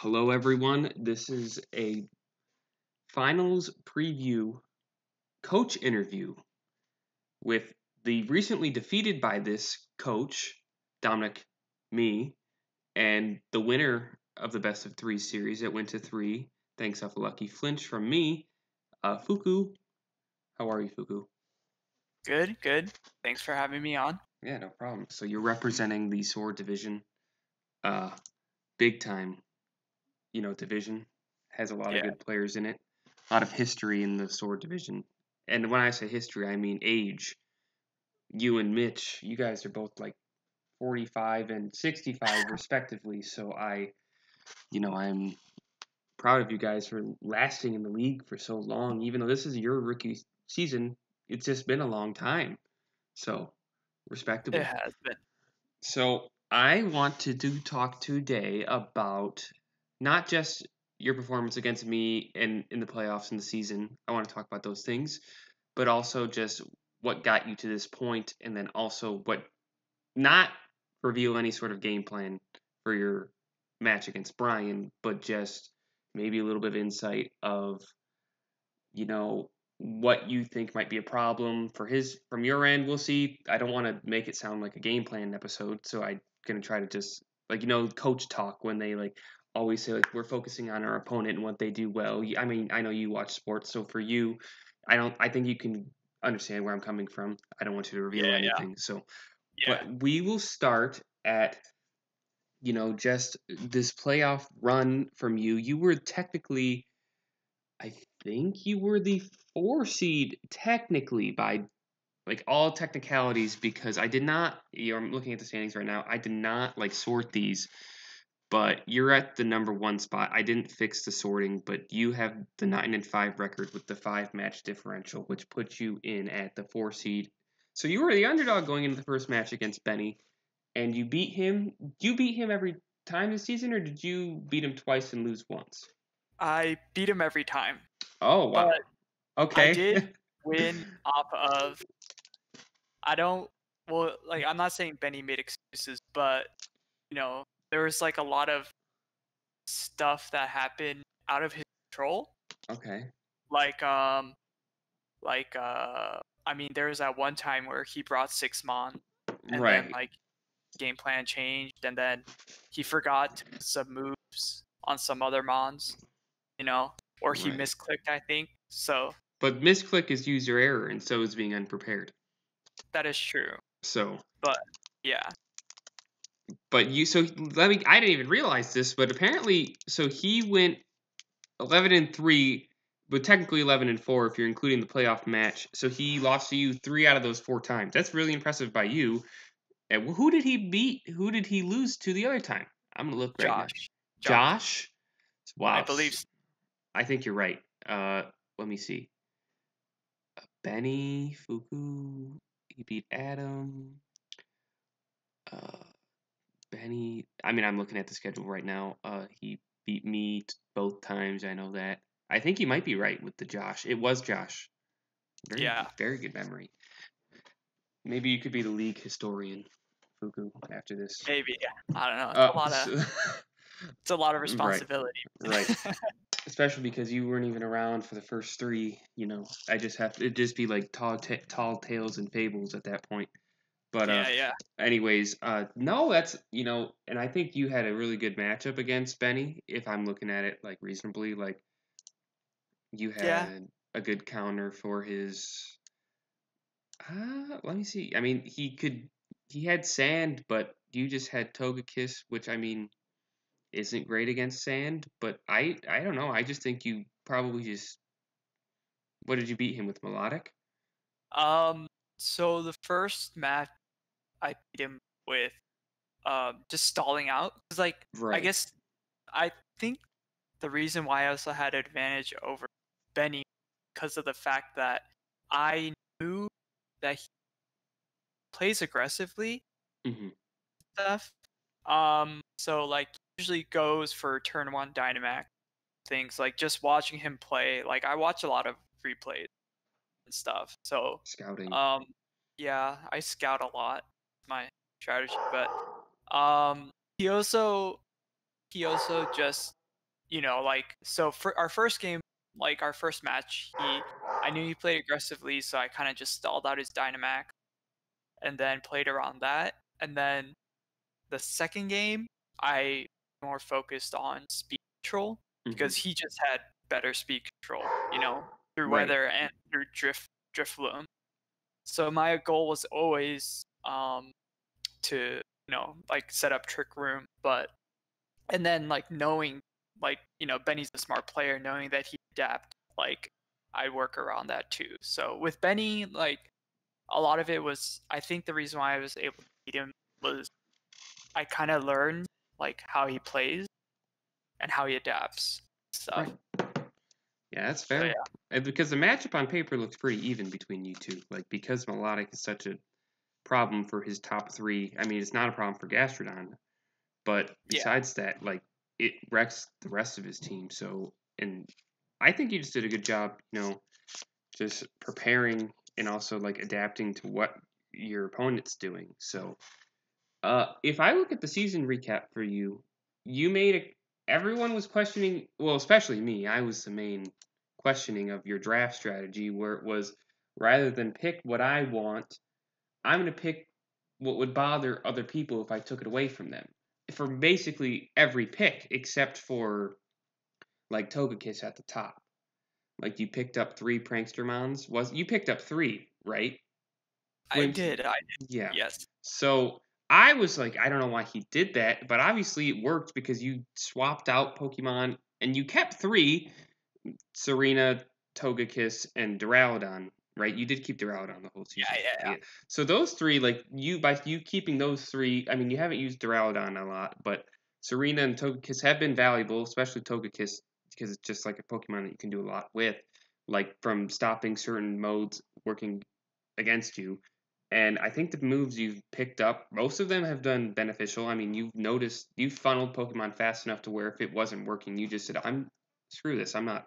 Hello, everyone. This is a finals preview coach interview with the recently defeated by this coach, Dominic, me, and the winner of the best of three series. It went to three, thanks off a lucky flinch from me, Fuku. How are you, Fuku? Good, good. Thanks for having me on. Yeah, no problem. So you're representing the sword division, uh, big time, division. Has a lot of Yeah, good players in it. A lot of history in the sword division. And when I say history, I mean age. You and Mitch, you guys are both like 45 and 65 respectively. So I'm proud of you guys for lasting in the league for so long. Even though this is your rookie season, it's just been a long time. So, it respectable. has been. So, I want to talk today about not just your performance against me in the playoffs in the season. I want to talk about those things, but also just what got you to this point, and then also what not reveal any sort of game plan for your match against Bryan, but just maybe a little bit of insight of what you think might be a problem from your end. We'll see. I don't want to make it sound like a game plan episode, so I'm gonna try to just coach talk when they always say we're focusing on our opponent and what they do well. I mean, I know you watch sports, so for you, I think you can understand where I'm coming from. I don't want you to reveal Yeah, yeah, anything. So, yeah. but we will start at just this playoff run from you. You were technically, I think you were the 4 seed technically by all technicalities because I did not, I'm looking at the standings right now. I did not sort these, but you're at the number 1 spot. I didn't fix the sorting, but you have the 9-5 record with the 5-match differential, which puts you in at the 4 seed. So you were the underdog going into the first match against Benny, and you beat him. Do you beat him every time this season, or did you beat him twice and lose once? I beat him every time, Oh, but wow. I Okay. did win off of. I don't. Well, I'm not saying Benny made excuses, but there was a lot of stuff that happened out of his control. Okay. Like I mean, there was that one time where he brought 6 mon, and then Right. game plan changed, and then he forgot to put some moves on some other mons, or he Right. misclicked, I think. So But misclick is user error, and so is being unprepared. that is true. So, But yeah, I didn't even realize this, but apparently, so he went 11-3, but technically 11-4 if you're including the playoff match. So he lost to you 3 out of those 4 times. That's really impressive by you. And who did he beat? Who did he lose to the other time? I'm gonna look right now. Josh, Josh. I Wow. believe. I think you're right. Let me see. Benny, Fuku. He beat Adam. Uh, Benny. I mean, I'm looking at the schedule right now. He beat me both times. I know that. I think you might be right with the Josh. It was Josh. Very, Yeah, very good memory. Maybe you could be the league historian, Fuku, after this. maybe. Yeah, I don't know. It's a Uh, lot of so- it's a lot of right, responsibility. right. Especially because you weren't even around for the first three. I just have to. It'd just be like tall tales and fables at that point. But Yeah, yeah, anyways, no, that's and I think you had a really good matchup against Benny. If I'm looking at it reasonably, you yeah. had a good counter for his. Let me see. I mean, he had sand, but you just had Togekiss, which I mean isn't great against sand. But I don't know. I just think you probably just what did you beat him with melodic? So the first match I beat him with just stalling out. Cause I Right. guess I think the reason why I also had advantage over Benny because of the fact that I knew that he plays aggressively Hmm. stuff. So usually goes for turn one Dynamax things. Just watching him play, I watch a lot of replays and stuff. So Scouting. um yeah, I scout a lot, my strategy, but um he also just you know, like, so for our first game, like our first match, I knew he played aggressively, so I kind of just stalled out his Dynamax and then played around that. And then the second game, I more focused on speed control Hmm. because he just had better speed control, you know, through Right. weather and through drift loom. So my goal was always to, you know, like set up trick room, but and then like knowing, like, you know, Benny's a smart player, knowing that he adapt, like I work around that too. So with Benny, like a lot of it was, I think the reason why I was able to beat him was I kind of learned like how he plays and how he adapts stuff. Right. Yeah, that's So fair. And because the matchup on paper looks pretty even between you two. Like because Melodic is such a problem for his top three. I mean, it's not a problem for Gastrodon, but yeah, besides that, like it wrecks the rest of his team. So, and I think you just did a good job, just preparing and also like adapting to what your opponent's doing. So, if I look at the season recap for you, you made a. Everyone was questioning, well, especially me. I was the main questioning of your draft strategy, where it was rather than pick what I want, I'm going to pick what would bother other people if I took it away from them. For basically every pick, except for like Togekiss at the top. Like you picked up three Prankstermons. Was you picked up three, right? I Flimsy. did. I did. Yeah. Yes. So I was like, I don't know why he did that, but obviously it worked because you swapped out Pokemon and you kept three, Serena, Togekiss, and Duraludon, right? You did keep Duraludon the whole Yeah, season. yeah, Yeah. So those three, like you by you keeping those three, I mean you haven't used Duraludon a lot, but Serena and Togekiss have been valuable, especially Togekiss because it's just like a Pokemon that you can do a lot with, like from stopping certain modes working against you. And I think the moves you've picked up, most of them have done beneficial. I mean, you've funneled Pokemon fast enough to where if it wasn't working, you just said, "I'm screw this. I'm not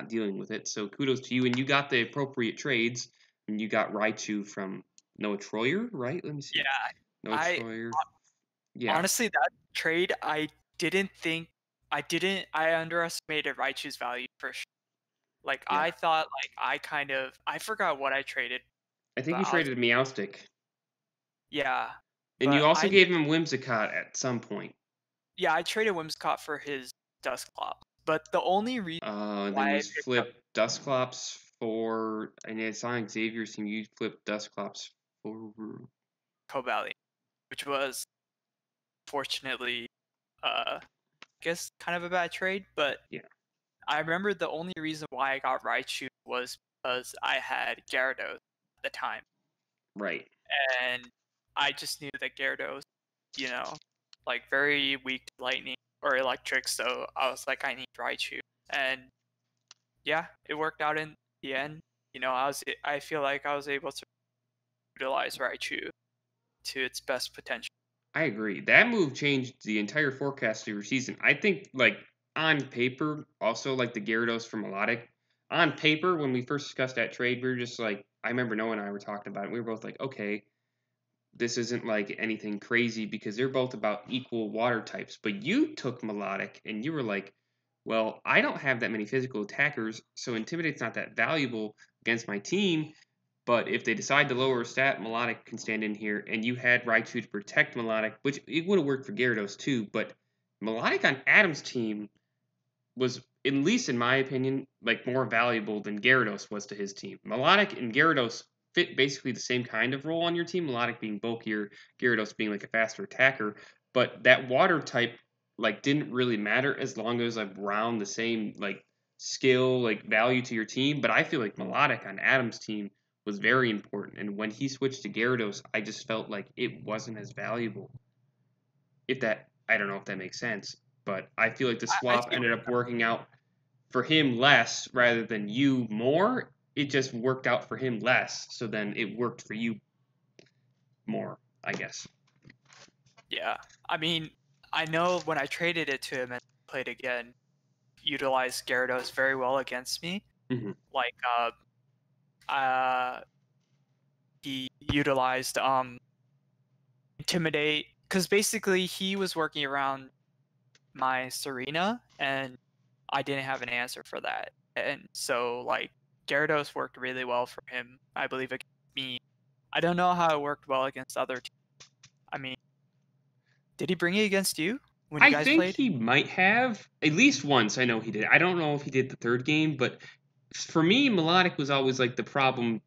dealing with it." So kudos to you, and you got the appropriate trades, and you got Raichu from Noah Troyer, right? Let me see, yeah. Noah I Troyer. Yeah, honestly, that trade, didn't think, I underestimated Raichu's value for sure. Like yeah. I thought, like I forgot what I traded, I think but you traded a Meowstic, yeah, and you but also gave him Whimsicott at some point. I traded Whimsicott for his Dusclops. But the only reason And then why you I picked up flip Dusclops for, and it's on Xavier's team. You flip Dusclops for. Cobalion, which was fortunately, I guess kind of a bad trade, but Yeah, I remember the only reason why I got Raichu was because I had Gyarados at the time, right. and I just knew that Gyarados, you know, like very weak to lightning or electric, so I was like, I need Raichu, and yeah, it worked out in the end. You know, I feel like I was able to utilize Raichu to its best potential. I agree. That move changed the entire forecast of your season. I think, like, on paper, also, like the Gyarados for Melodic, on paper, when we first discussed that trade, we were just like, I remember Noah and I were talking about it. We were both like, okay, this isn't like anything crazy because they're both about equal water types. But you took Melodic and you were like, well, I don't have that many physical attackers, so Intimidate's not that valuable against my team. But if they decide to lower a stat, Melodic can stand in here, and you had Raichu to protect Melodic, which it would have worked for Gyarados too. But Melodic on Adam's team was, at least in my opinion, like more valuable than Gyarados was to his team. Melodic and Gyarados fit basically the same kind of role on your team. Melodic being bulkier, Gyarados being like a faster attacker. But that water type like didn't really matter as long as like around the same like skill like value to your team. But I feel like Melodic on Adam's team was very important. And when he switched to Gyarados, I just felt like it wasn't as valuable. If that, I don't know if that makes sense, but I feel like the I swap see ended up working out for him less rather than you more. It just worked out for him less, so then it worked for you more, I guess. Yeah. I mean, I know when I traded it to him and played again, utilized Gyarados very well against me. Hmm. Like, uh, he utilized Intimidate, because basically he was working around my Serena, and I didn't have an answer for that. And so like Gyarados worked really well for him, I believe, against me. I don't know how it worked well against other teams. I mean, did he bring it against you when you I guys think played? he might have at least once. I know he did. I don't know if he did the third game, but for me, melodic was always like the problem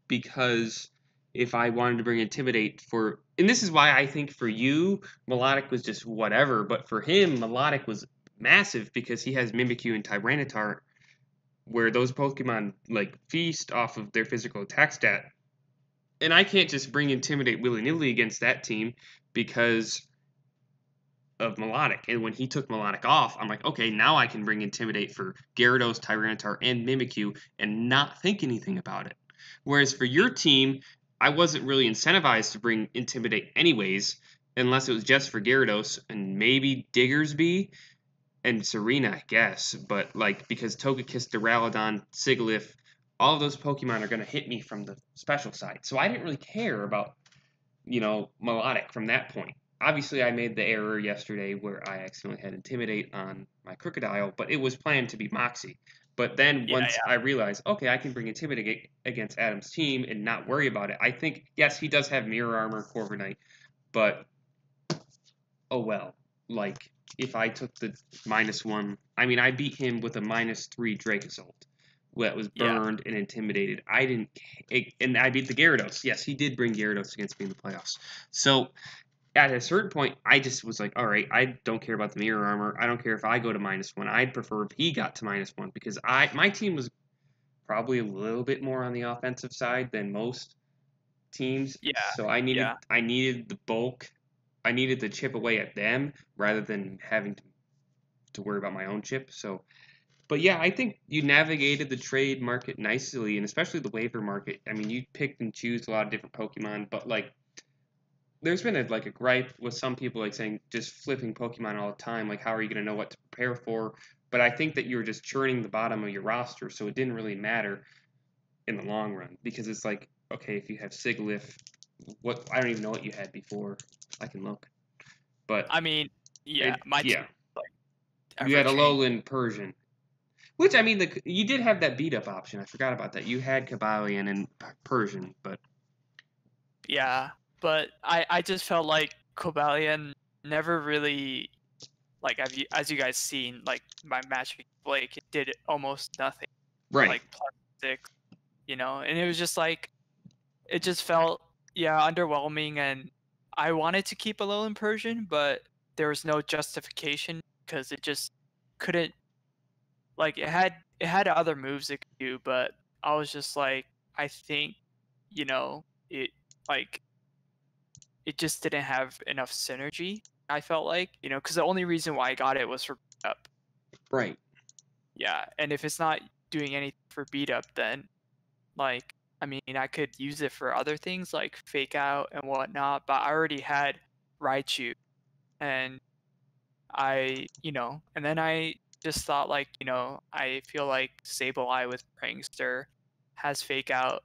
because if I wanted to bring intimidate for, and this is why I think for you, melodic was just whatever, but for him, melodic was massive because he has Mimikyu and Tyranitar, where those Pokemon like feast off of their physical attack stat, and I can't just bring intimidate willy nilly against that team because of Melodic. And when he took Melodic off, I'm like, okay, now I can bring Intimidate for Gyarados, Tyranitar, and Mimikyu and not think anything about it. Whereas for your team, I wasn't really incentivized to bring Intimidate anyways, unless it was just for Gyarados and maybe Diggersby and Serena, I guess. But like because Togekiss, Duraludon, Sigilyph, all of those Pokemon are going to hit me from the special side. So I didn't really care about melodic from that point. Obviously, I made the error yesterday where I accidentally had Intimidate on my Crocodile, but it was planned to be Moxie. But then Yeah, once I realized, okay, I can bring Intimidate against Adam's team and not worry about it, I think, yes, he does have Mirror Armor, Corviknight, but oh well. Like, if I took the -1, I mean, I beat him with a -3 Dracozolt that was yeah. burned and intimidated. I didn't, and I beat the Gyarados. Yes, he did bring Gyarados against me in the playoffs. So at a certain point, I just was like, all right, I don't care about the mirror armor. I don't care if I go to -1. I'd prefer if he got to -1 because my team was probably a little bit more on the offensive side than most teams. Yeah, So yeah. I needed the bulk. I needed to chip away at them rather than having to worry about my own chip. So, but yeah, I think you navigated the trade market nicely, and especially the waiver market. I mean, you picked and choose a lot of different Pokemon, but like there's been like a gripe with some people like saying just flipping Pokemon all the time. Like, how are you going to know what to prepare for? But I think that you were just churning the bottom of your roster, so it didn't really matter in the long run because it's like, okay, if you have Sigilyph, what I don't even know what you had before. I can look, but I mean, yeah, my team yeah, like you ever had a changed. Lowland Persian, which I mean, you did have that beat up option. I forgot about that. You had Kabalion and Persian, but Yeah, but I just felt like Cobalion never really like as you guys seen like my match with Blake, it did almost nothing for right, like +6, and it was just like it just felt underwhelming, and I wanted to keep a Alolan Persian, but there was no justification because it just couldn't like it had other moves it could do, but I was just like I think it like it just didn't have enough synergy. I felt like, because the only reason why I got it was for beat up. right, Yeah, and if it's not doing anything for beat up, then like, I mean, I could use it for other things like fake out and whatnot. But I already had Raichu, and and then I just thought like, I feel like Sableye with Prankster has fake out,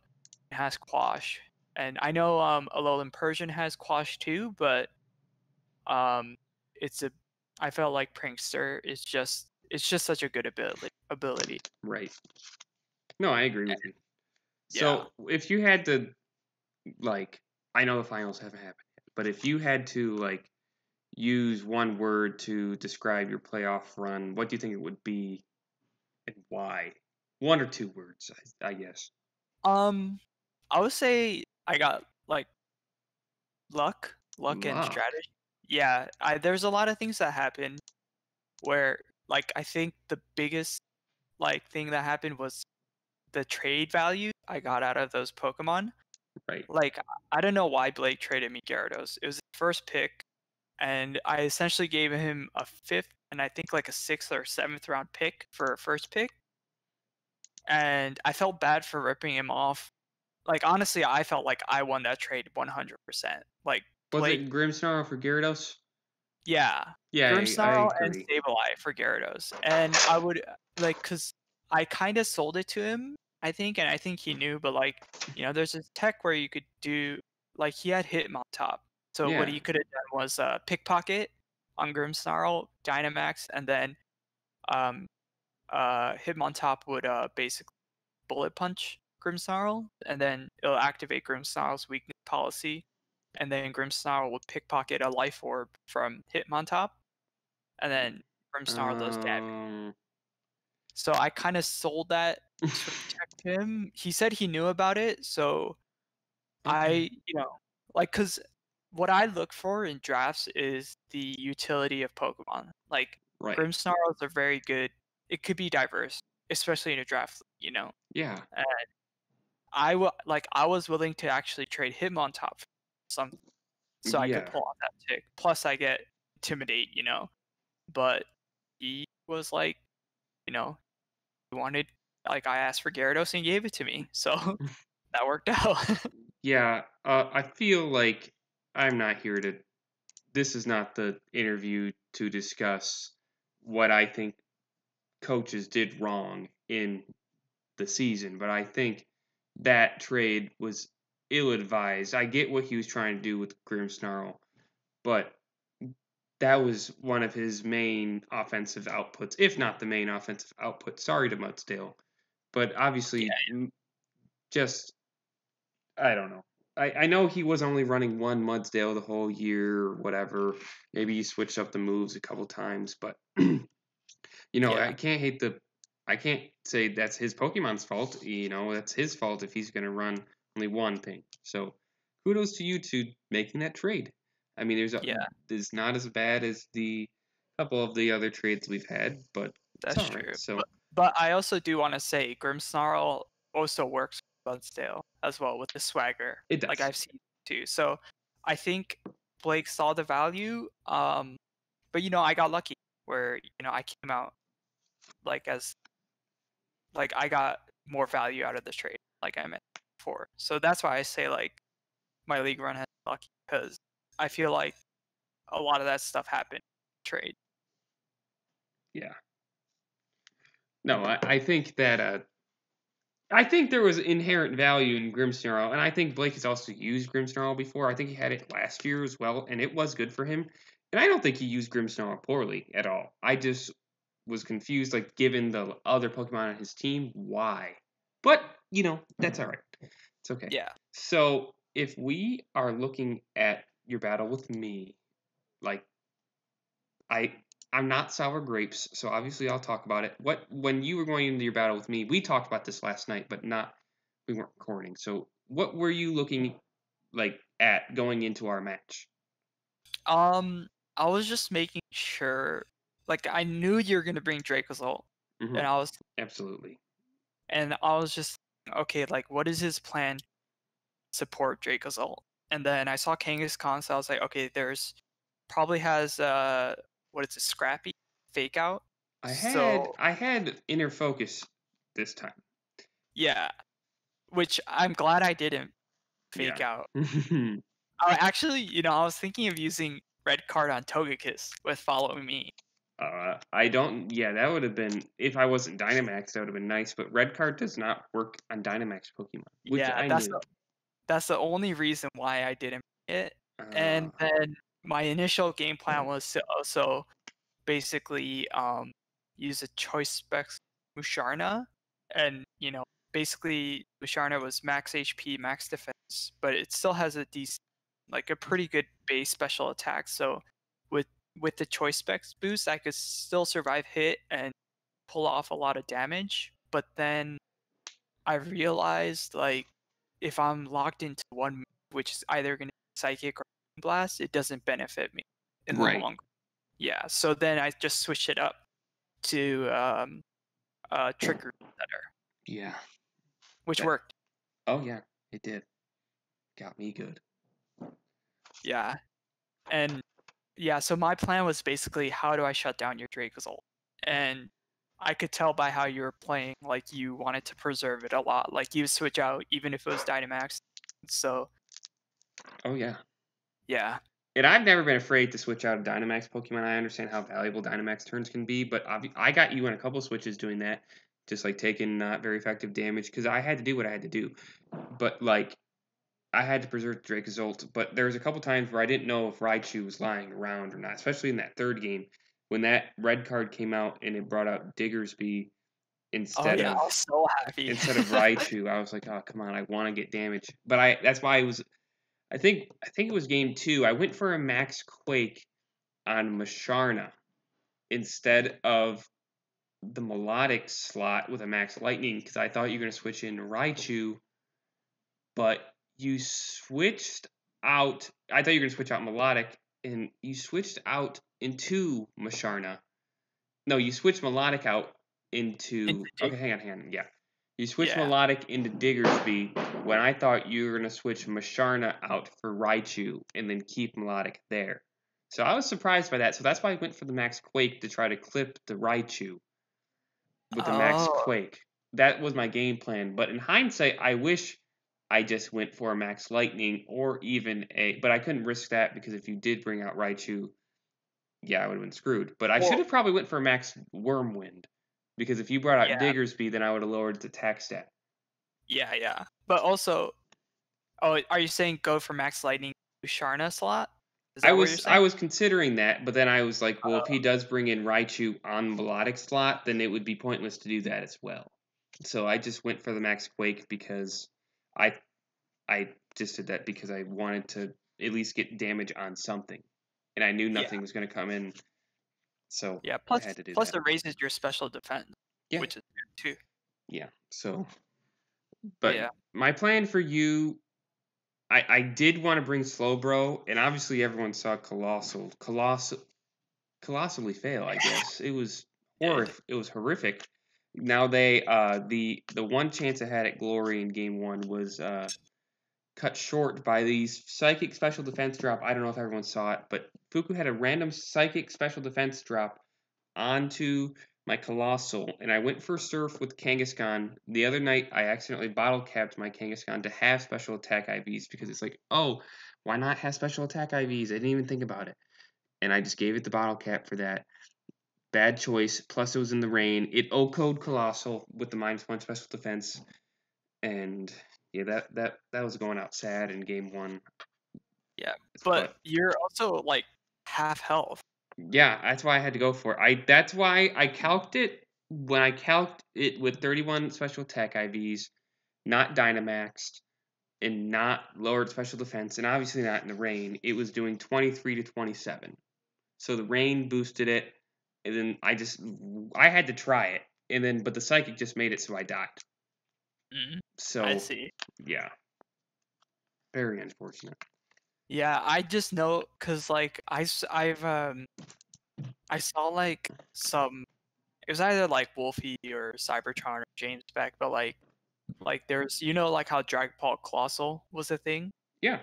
has Quash, and I know Alolan Persian has Quash too, but Um, it's a I felt like Prankster is just it's just such a good ability. right. No, I agree with you. Yeah. So if you had to like, I know the finals haven't happened yet, but if you had to like use one word to describe your playoff run, what do you think it would be and why? One or two words, I guess. Um, I would say I got like luck and Luck. strategy. Yeah, there's a lot of things that happen where like I think the biggest like thing that happened was the trade value I got out of those Pokemon. Right. Like I don't know why Blake traded me Gyarados. It was the first pick, and I essentially gave him a fifth and I think like a sixth or seventh round pick for a first pick. And I felt bad for ripping him off. Like honestly, I felt like I won that trade 100%. Like Was Blake, it Grimmsnarl for Gyarados? yeah, Yeah, I Grimmsnarl and agree. Sableye for Gyarados, and I would like because I kind of sold it to him, I think, and I think he knew. But like there's this tech where you could do like he had hit him on top. So what Yeah. he could have done was pickpocket on Grimmsnarl, Dynamax, and then um Hitmontop would basically bullet punch Grimmsnarl, and then it'll activate Grimmsnarl's weakness policy, and then Grimmsnarl will pickpocket a life orb from Hitmontop, and then Grimmsnarl does damage. Um. So I kind of sold that to protect him. He said he knew about it, so Okay. like, cause what I look for in drafts is the utility of Pokemon. Like, Right. Grimmsnarls are very good. It could be diverse, especially in a draft. Yeah. And I was willing to actually trade him on top for something so I could Yeah. pull off that tick. Plus, I get Intimidate. But he was like, you know, he wanted, like, I asked for Gyarados and he gave it to me. So that worked out. Yeah. I feel like I'm not here to. This is not the interview to discuss what I think coaches did wrong in the season, but I think that trade was ill advised. I get what he was trying to do with Grimmsnarl, but that was one of his main offensive outputs, if not the main offensive output. Sorry to Mudsdale, but Yeah, obviously, just I don't know. I know he was only running one Mudsdale the whole year or whatever. Maybe he switched up the moves a couple times, but yeah, I can't say that's his Pokemon's fault. That's his fault if he's gonna run only one thing. So kudos to you to making that trade. I mean, yeah. there's not as bad as the couple of the other trades we've had, but it's That's all right. true. So But I also do want to say Grimmsnarl also works with Budsdale as well with the swagger. it Like does. I've seen too. So I think Blake saw the value. But I got lucky where I came out like as like I got more value out of the trade, like I meant before. So that's why I say like my league run has been lucky because I feel like a lot of that stuff happened in trade. Yeah. No, I think that I think there was inherent value in Grimmsnarl, and I think Blake has also used Grimmsnarl before. I think he had it last year as well, and it was good for him. And I don't think he used Grimmsnarl poorly at all. I just was confused, like, given the other Pokemon on his team, why? But, that's all right. It's okay. Yeah. So, if we are looking at your battle with me, like, I I'm not sour grapes, so obviously I'll talk about it. When you were going into your battle with me, we talked about this last night, but not we weren't recording. So what were you looking like at going into our match? Um, I was just making sure, like I knew you were gonna bring Dracozolt, Hmm. and Absolutely. I was just okay. Like, what is his plan? To support Dracozolt, and then I saw Kangaskhan, so I was like, okay, there's probably has what is it, Scrappy, Fake Out. So I had inner focus this time. yeah, which I'm glad I didn't Fake Yeah. Out. I actually, I was thinking of using Red Card on Togekiss with Follow Me. I don't. Yeah, that would have been if I wasn't Dynamax. That would have been nice. But red card does not work on Dynamax Pokemon, which Yeah, I that's knew. the only reason why I didn't bring it. Uh, And then my initial game plan was to also basically use a choice specs Musharna, and basically Musharna was max HP, max defense, but it still has a decent, like a pretty good base special attack. So with with the choice specs boost, I could still survive hit and pull off a lot of damage. But then I realized like if I'm locked into one move, which is either going to be psychic or blast, it doesn't benefit me in the right. long. Yeah, so then I just switched it up to trigger setter, Yeah. which That. worked. Oh yeah, it did. Got me good. Yeah, and yeah, so my plan was basically how do I shut down your Dracozolt, and I could tell by how you were playing, like you wanted to preserve it a lot, like you switch out even if it was Dynamax. So Oh yeah. yeah, And I've never been afraid to switch out a Dynamax Pokemon. I understand how valuable Dynamax turns can be, but I got you in a couple switches doing that, just like taking not very effective damage because I had to do what I had to do. But like I had to preserve Dracozolt, but there was a couple times where I didn't know if Raichu was lying around or not, especially in that third game when that red card came out and it brought out Diggersby. Oh instead yeah, I of was so happy. Raichu. I was like, oh come on, I want to get damage, but that's why I think it was game 2. I went for a Max Quake on Masharna instead of the Melodic slot with a Max Lightning because I thought you were going to switch in Raichu, but you switched out. I thought you were going to switch out Melodic, and you switched out into Masharna. No, you switched Melodic out into. Into Okay, Dig- hang on. Yeah. You switched yeah. Melodic into Diggersby when I thought you were going to switch Masharna out for Raichu and then keep Melodic there. So I was surprised by that. So that's why I went for the Max Quake to try to clip the Raichu with the Max Oh, Quake. That was my game plan. But in hindsight, I wish I just went for a Max Lightning or even a. But I couldn't risk that because if you did bring out Raichu, yeah, I would have been screwed. But I should well, have probably went for a Max Wormwind because if you brought out yeah, Diggersby, then I would have lowered its attack stat. yeah. But also, oh, are you saying go for Max Lightning to Sharna slot? Is I that what you're was I saying? was considering that, but then I was like, well, if he Uh, does bring in Raichu on Melodic slot, then it would be pointless to do that as well. So I just went for the Max Quake because I I just did that because I wanted to at least get damage on something, and I knew yeah, nothing was going to come in, so yeah. I Plus, had to do plus that. it raises your special defense, Yeah, which is good too. yeah. So, but Yeah, my plan for you, I did want to bring Slowbro, and obviously everyone saw colossally fail. I guess it was did. It was horrific. Now they the one chance I had at Glory in game 1 was cut short by these psychic special defense drop. I don't know if everyone saw it, but Fuku had a random psychic special defense drop onto my Colossal, and I went for Surf with Kangaskhan. The other night, I accidentally bottle capped my Kangaskhan to have special attack IVs because it's like, oh, why not have special attack IVs? I didn't even think about it. And I just gave it the bottle cap for that. Bad choice. Plus, it was in the rain. It O-code Colossal with the -1 special defense. And yeah, that was going out sad in game 1. Yeah, but But you're also like half health. yeah, that's why I had to go for it. That's why I calced it when I calced it with 31 special attack IVs, not Dynamaxed, and not lowered special defense, and obviously not in the rain. It was doing 23 to 27. So the rain boosted it, and then I had to try it, and then but the psychic just made it so I died. Mm, I So see. yeah, very unfortunate. Yeah, I just know because like I saw like some. It was either like Wolfie or Cybertron or James Beck, but like there's like how Dragon Ball Colossal was a thing. Yeah.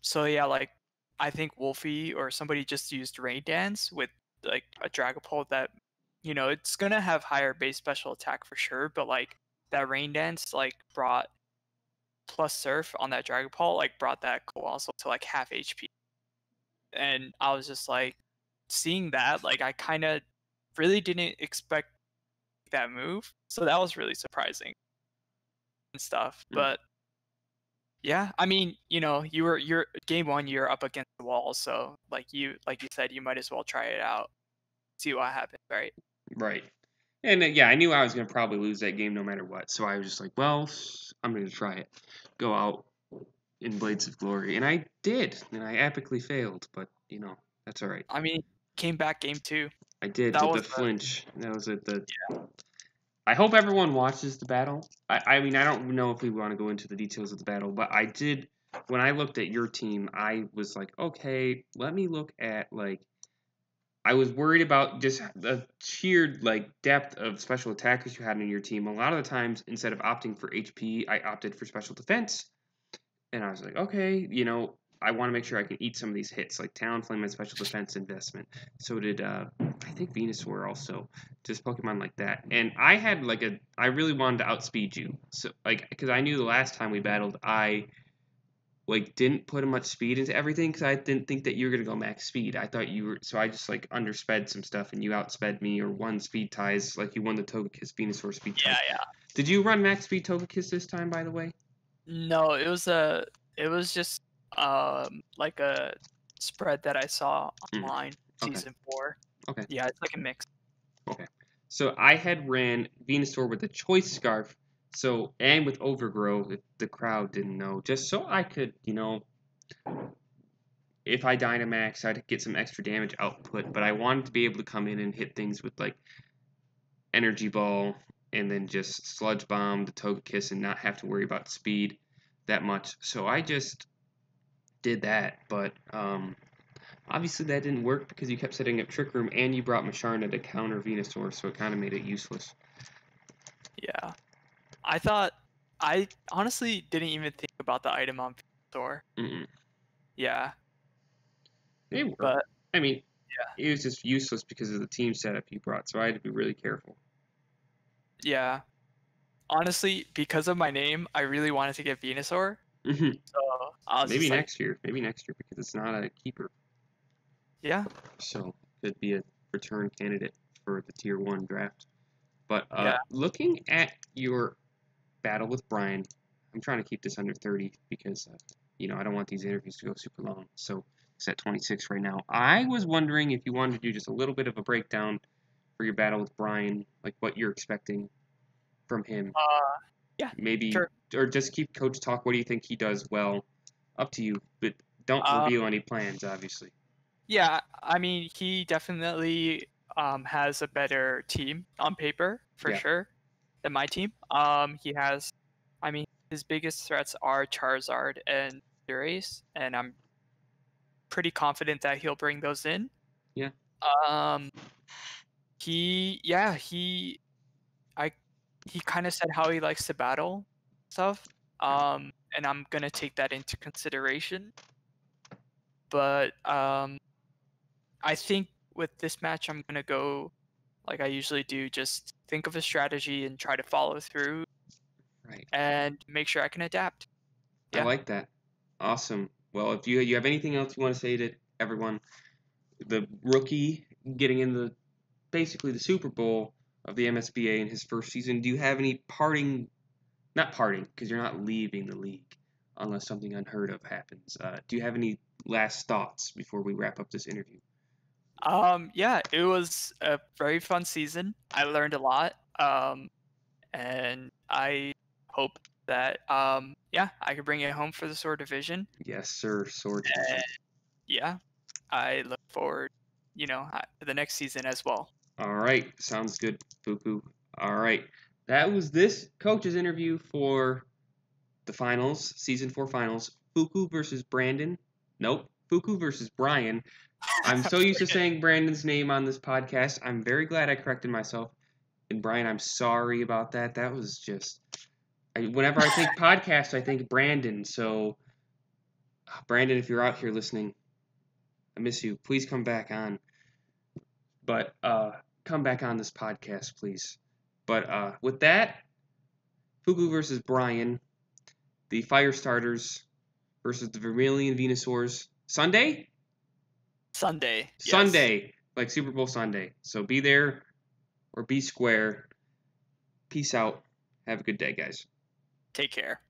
So yeah, like I think Wolfie or somebody just used Rain Dance with like a Dragon Ball that it's gonna have higher base special attack for sure, but like that Rain Dance like brought plus Surf on that Dragon Ball like brought that Colossal to like half HP, and I was just like seeing that like I kind of really didn't expect that move, so that was really surprising and stuff. Mm. But yeah, I mean, you're game 1, you're up against the wall, so like you said, you might as well try it out, see what happens, right? Right. And yeah, I knew I was going to probably lose that game no matter what. So I was just like, well, I'm going to try it. Go out in Blades of Glory. And I did. And I epically failed. But, that's all right. I mean, came back game 2. I did That with was the flinch. That was it. I hope everyone watches the battle. I mean, I don't know if we want to go into the details of the battle, but I did. When I looked at your team, I was like, okay, let me look at, like, I was worried about just the sheer depth of special attackers you had in your team. A lot of the times, instead of opting for HP, I opted for special defense, and I was like, okay, I want to make sure I can eat some of these hits, like Talonflame and special defense investment. So did I think Venusaur also, just Pokemon like that. And I had I really wanted to outspeed you, so because I knew the last time we battled, I didn't put much speed into everything because I didn't think that you were gonna go max speed. I thought you were, so I just undersped some stuff and you outsped me or won speed ties, like you won the Togekiss Venusaur speed yeah, tie. yeah. Did you run max speed Togekiss this time, by the way? No, it was just like a spread that I saw Mm, online okay, season 4. okay, Yeah, it's like a mix. okay. So I had ran Venusaur with a choice scarf, and with overgrow, if the crowd didn't know, just so I could, if I Dynamax, I'd get some extra damage output. But I wanted to be able to come in and hit things with like Energy Ball and then just Sludge Bomb the Togekiss and not have to worry about speed that much. So I just did that, but obviously that didn't work because you kept setting up Trick Room and you brought Macharna to counter Venusaur, so it kind of made it useless. Yeah. I honestly didn't even think about the item on Venusaur. Yeah. It worked. But I mean, it was just useless because of the team setup you brought, so I had to be really careful. Yeah. Honestly, because of my name, I really wanted to get Venusaur. So I was maybe just next year. Maybe next year because it's not a keeper. Yeah. So could be a return candidate for the Tier 1 draft. But Yeah. looking at your battle with Bryan, I'm trying to keep this under 30 because, I don't want these interviews to go super long. So it's at 26 right now. I was wondering if you wanted to do just a little bit of a breakdown for your battle with Bryan, like what you're expecting from him. Yeah. Maybe, Sure. or just keep coach talk. What do you think he does well? Up to you, but don't reveal any plans, obviously. Yeah, I mean, he definitely has a better team on paper for sure than my team. He has, I mean, his biggest threats are Charizard and Cinderace, and I'm pretty confident that he'll bring those in. Yeah. He kind of said how he likes to battle stuff. And I'm gonna take that into consideration. But I think with this match, I'm gonna go like I usually do, just think of a strategy and try to follow through. Right. And make sure I can adapt. Yeah. I like that. Awesome. Well, if you have anything else you want to say to everyone, the rookie getting into basically the Super Bowl of the MSBA in his first season, do you have any not parting, because you're not leaving the league unless something unheard of happens. Do you have any last thoughts before we wrap up this interview? Yeah, it was a very fun season. I learned a lot. And I hope that I could bring it home for the Sword Division. Yes, sir. Sword Division. And yeah, I look forward, to the next season as well. All right. Sounds good, Fuku. All right. That was this coach's interview for the finals, season 4 finals. Fuku versus Brandon. Nope. Fuku versus Bryan. I'm so used to saying Brandon's name on this podcast. I'm very glad I corrected myself. And Bryan, I'm sorry about that. That was just. Whenever I think podcast, I think Brandon. So, Brandon, if you're out here listening, I miss you. Please come back on. But come back on this podcast, please. But with that, Fuku versus Bryan, the Firestarters versus the Vermillion Venusaurs. Sunday? Sunday. Sunday. Yes. Like Super Bowl Sunday. So be there or be square. Peace out. Have a good day, guys. Take care.